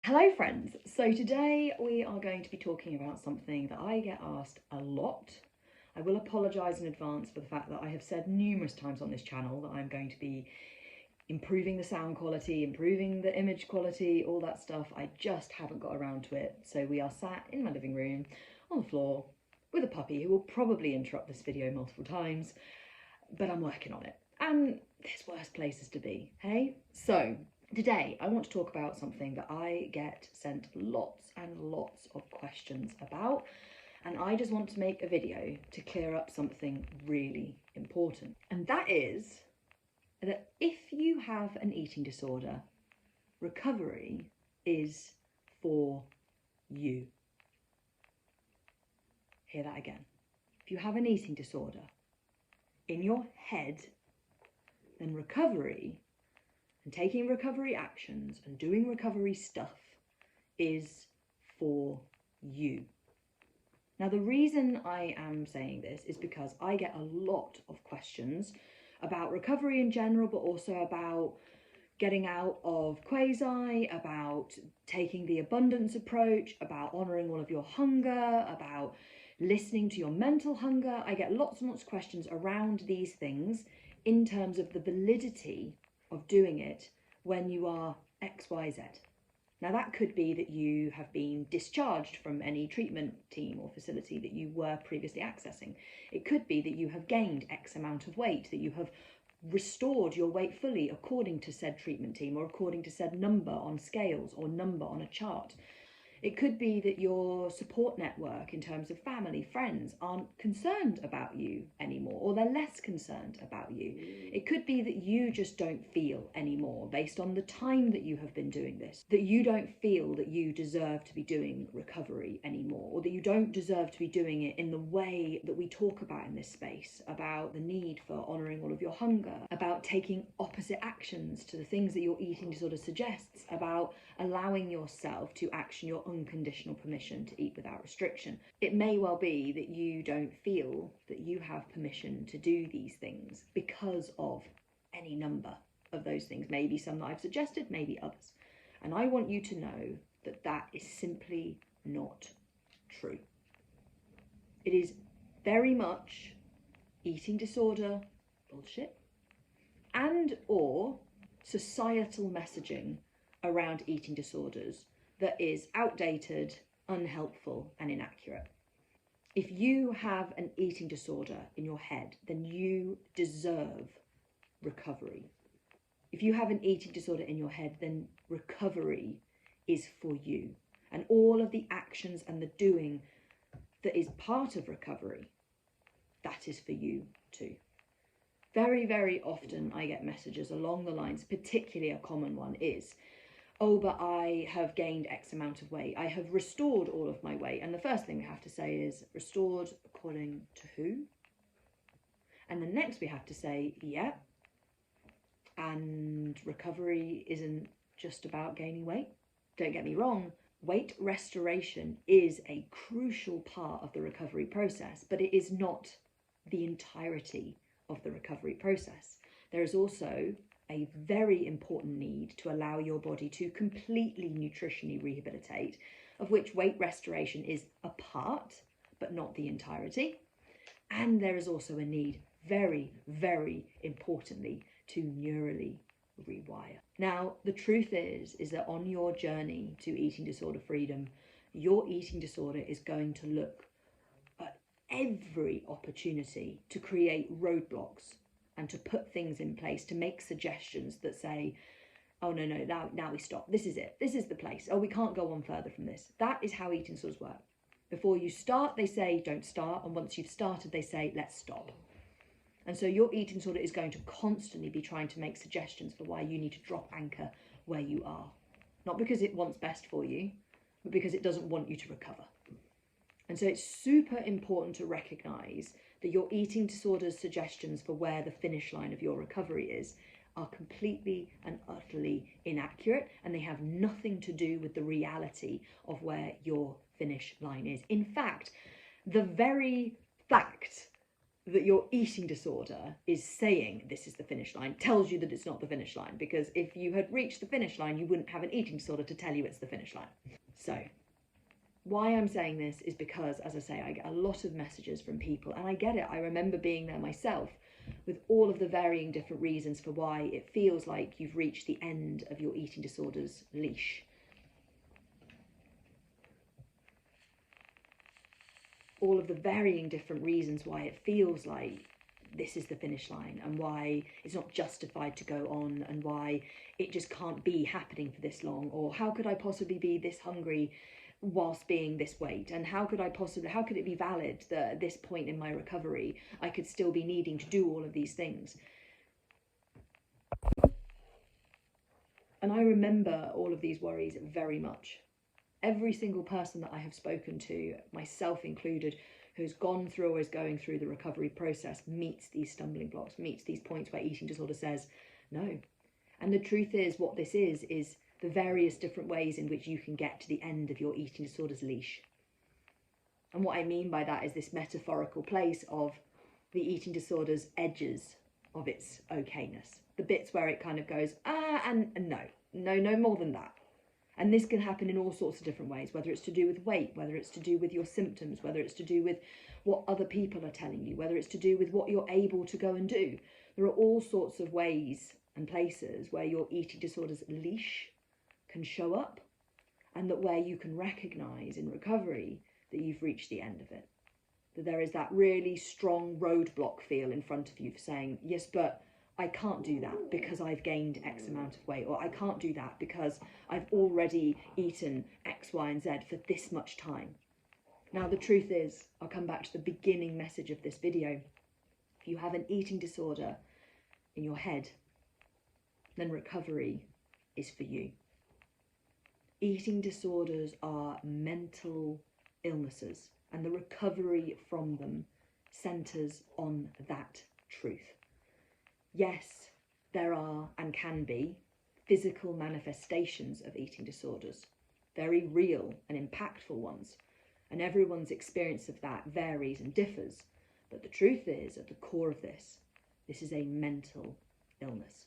Hello friends, so today we are going to be talking about something that I get asked a lot. I will apologise in advance for the fact that I have said numerous times on this channel that I'm going to be improving the sound quality, improving the image quality, all that stuff. I just haven't got around to it. So we are sat in my living room on the floor with a puppy who will probably interrupt this video multiple times, but I'm working on it. And there's worse places to be, hey? So today, I want to talk about something that I get sent lots and lots of questions about, and I just want to make a video to clear up something really important. And that is that if you have an eating disorder, recovery is for you. Hear that again. If you have an eating disorder in your head, then recovery and taking recovery actions and doing recovery stuff is for you. Now, the reason I am saying this is because I get a lot of questions about recovery in general, but also about getting out of quasi, about taking the abundance approach, about honouring all of your hunger, about listening to your mental hunger. I get lots and lots of questions around these things in terms of the validity of doing it when you are XYZ. Now that could be that you have been discharged from any treatment team or facility that you were previously accessing. It could be that you have gained X amount of weight, that you have restored your weight fully according to said treatment team or according to said number on scales or number on a chart. It could be that your support network in terms of family, friends aren't concerned about you anymore, or they're less concerned about you. It could be that you just don't feel anymore based on the time that you have been doing this, that you don't feel that you deserve to be doing recovery anymore, or that you don't deserve to be doing it in the way that we talk about in this space, about the need for honouring all of your hunger, about taking opposite actions to the things that your eating disorder suggests, about allowing yourself to action your unconditional permission to eat without restriction. It may well be that you don't feel that you have permission to do these things because of any number of those things, maybe some that I've suggested, maybe others. And I want you to know that that is simply not true. It is very much eating disorder bullshit and or societal messaging around eating disorders that is outdated, unhelpful, and inaccurate. If you have an eating disorder in your head, then you deserve recovery. If you have an eating disorder in your head, then recovery is for you. And all of the actions and the doing that is part of recovery, that is for you too. Very, very often I get messages along the lines, particularly a common one is, oh, but I have gained X amount of weight. I have restored all of my weight. And the first thing we have to say is, restored according to who? And then next we have to say, yeah, and recovery isn't just about gaining weight. Don't get me wrong, weight restoration is a crucial part of the recovery process, but it is not the entirety of the recovery process. There is also a very important need to allow your body to completely nutritionally rehabilitate, of which weight restoration is a part, but not the entirety. And there is also a need, very, very importantly, to neurally rewire. Now, the truth is that on your journey to eating disorder freedom, your eating disorder is going to look at every opportunity to create roadblocks and to put things in place, to make suggestions that say, oh, no, now we stop. This is it. This is the place. Oh, we can't go on further from this. That is how eating disorders work. Before you start, they say, don't start. And once you've started, they say, let's stop. And so your eating disorder is going to constantly be trying to make suggestions for why you need to drop anchor where you are. Not because it wants best for you, but because it doesn't want you to recover. And so it's super important to recognise that your eating disorder's suggestions for where the finish line of your recovery is are completely and utterly inaccurate, and they have nothing to do with the reality of where your finish line is. In fact, the very fact that your eating disorder is saying this is the finish line tells you that it's not the finish line, because if you had reached the finish line, you wouldn't have an eating disorder to tell you it's the finish line. So why I'm saying this is because, as I say, I get a lot of messages from people, and I get it. I remember being there myself with all of the varying different reasons for why it feels like you've reached the end of your eating disorder's leash. All of the varying different reasons why it feels like this is the finish line, and why it's not justified to go on, and why it just can't be happening for this long, or how could I possibly be this hungry whilst being this weight, and how could it be valid that at this point in my recovery I could still be needing to do all of these things. And I remember all of these worries very much. Every single person that I have spoken to, myself included, who's gone through or is going through the recovery process meets these stumbling blocks, meets these points where eating disorder says no. And the truth is, what this is the various different ways in which you can get to the end of your eating disorder's leash. And what I mean by that is this metaphorical place of the eating disorder's edges of its okayness. The bits where it kind of goes, and no more than that. And this can happen in all sorts of different ways, whether it's to do with weight, whether it's to do with your symptoms, whether it's to do with what other people are telling you, whether it's to do with what you're able to go and do. There are all sorts of ways and places where your eating disorder's leash can show up, and that where you can recognise in recovery that you've reached the end of it. That there is that really strong roadblock feel in front of you for saying, yes, but I can't do that because I've gained X amount of weight, or I can't do that because I've already eaten X, Y, and Z for this much time. Now, the truth is, I'll come back to the beginning message of this video. If you have an eating disorder in your head, then recovery is for you. Eating disorders are mental illnesses, and the recovery from them centres on that truth. Yes, there are and can be physical manifestations of eating disorders, very real and impactful ones, and everyone's experience of that varies and differs. But the truth is, at the core of this is a mental illness.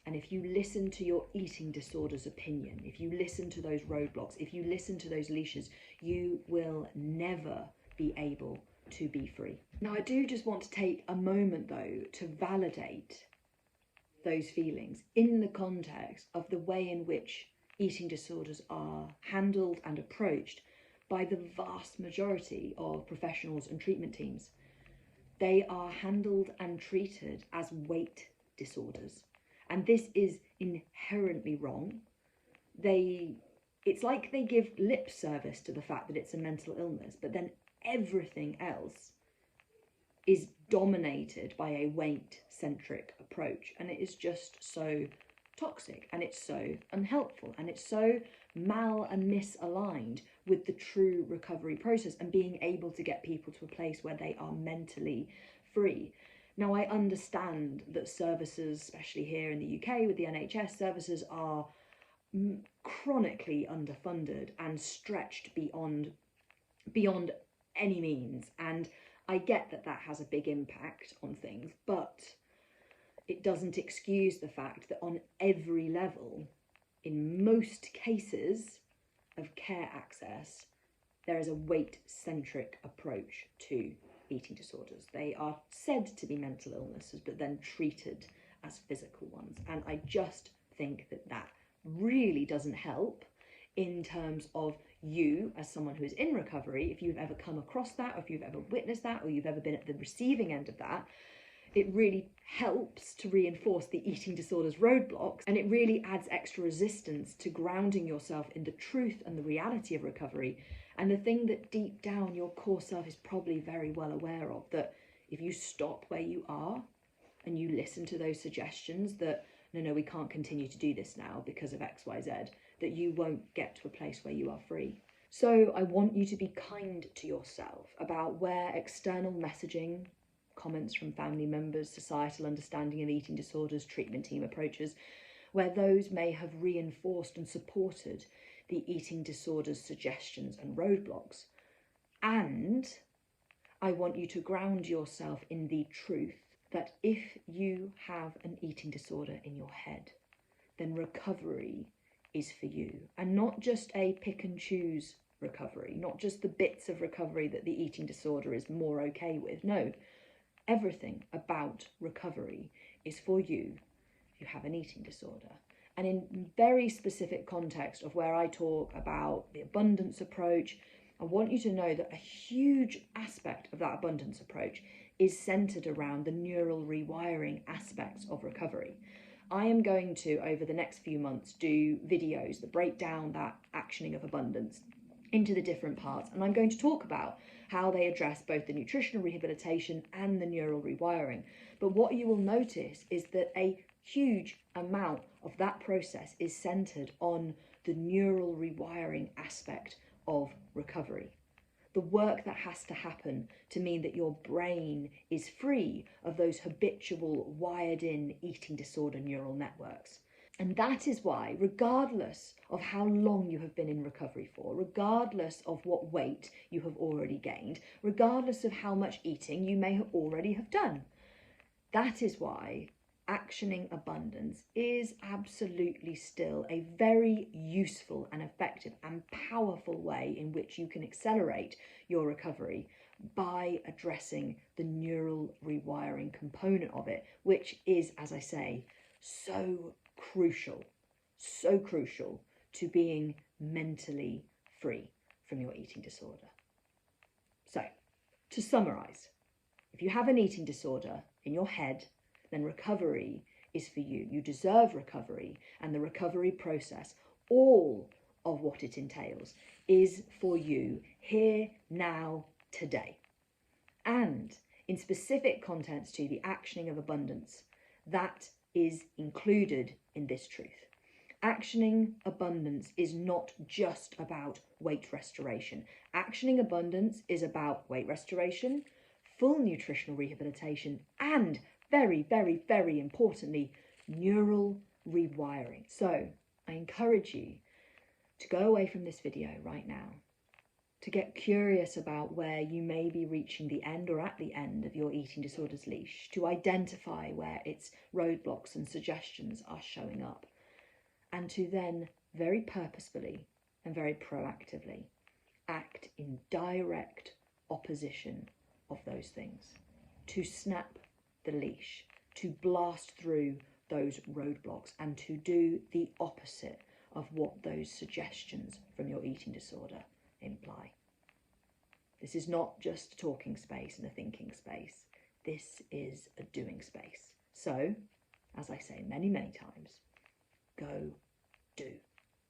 And if you listen to your eating disorder's opinion, if you listen to those roadblocks, if you listen to those leashes, you will never be able to be free. Now, I do just want to take a moment, though, to validate those feelings in the context of the way in which eating disorders are handled and approached by the vast majority of professionals and treatment teams. They are handled and treated as weight disorders. And this is inherently wrong. It's like they give lip service to the fact that it's a mental illness, but then everything else is dominated by a weight-centric approach. And it is just so toxic, and it's so unhelpful, and it's so mal and misaligned with the true recovery process and being able to get people to a place where they are mentally free. Now, I understand that services, especially here in the UK with the NHS, services are chronically underfunded and stretched beyond any means. And I get that that has a big impact on things, but it doesn't excuse the fact that on every level, in most cases of care access, there is a weight-centric approach to eating disorders. They are said to be mental illnesses, but then treated as physical ones. And I just think that that really doesn't help in terms of you as someone who is in recovery. If you've ever come across that, or if you've ever witnessed that, or you've ever been at the receiving end of that, it really helps to reinforce the eating disorders roadblocks, and it really adds extra resistance to grounding yourself in the truth and the reality of recovery. And the thing that deep down your core self is probably very well aware of, that if you stop where you are and you listen to those suggestions that, no, we can't continue to do this now because of X, Y, Z, that you won't get to a place where you are free. So I want you to be kind to yourself about where external messaging, comments from family members, societal understanding of eating disorders, treatment team approaches, where those may have reinforced and supported the eating disorders suggestions and roadblocks. And I want you to ground yourself in the truth that if you have an eating disorder in your head, then recovery is for you. And not just a pick and choose recovery, not just the bits of recovery that the eating disorder is more okay with. No, everything about recovery is for you if you have an eating disorder. And in very specific context of where I talk about the abundance approach, I want you to know that a huge aspect of that abundance approach is centered around the neural rewiring aspects of recovery. I am going to, over the next few months, do videos that break down that actioning of abundance into the different parts, and I'm going to talk about how they address both the nutritional rehabilitation and the neural rewiring. But what you will notice is that a huge amount of that process is centered on the neural rewiring aspect of recovery. The work that has to happen to mean that your brain is free of those habitual, wired-in eating disorder neural networks. And that is why, regardless of how long you have been in recovery for, regardless of what weight you have already gained, regardless of how much eating you may already have done, that is why actioning abundance is absolutely still a very useful and effective and powerful way in which you can accelerate your recovery by addressing the neural rewiring component of it, which is, as I say, so crucial to being mentally free from your eating disorder. So, to summarize, if you have an eating disorder in your head, then recovery is for you. You deserve recovery, and the recovery process, all of what it entails, is for you here, now, today. And in specific contents to the actioning of abundance, that is included in this truth. Actioning abundance is not just about weight restoration. Actioning abundance is about weight restoration, full nutritional rehabilitation, and very, very, very importantly, neural rewiring. So I encourage you to go away from this video right now, to get curious about where you may be reaching the end or at the end of your eating disorders leash, to identify where its roadblocks and suggestions are showing up, and to then very purposefully and very proactively act in direct opposition of those things, to snap the leash, to blast through those roadblocks, and to do the opposite of what those suggestions from your eating disorder imply. This is not just a talking space and a thinking space. This is a doing space. So, as I say many, many times, go do.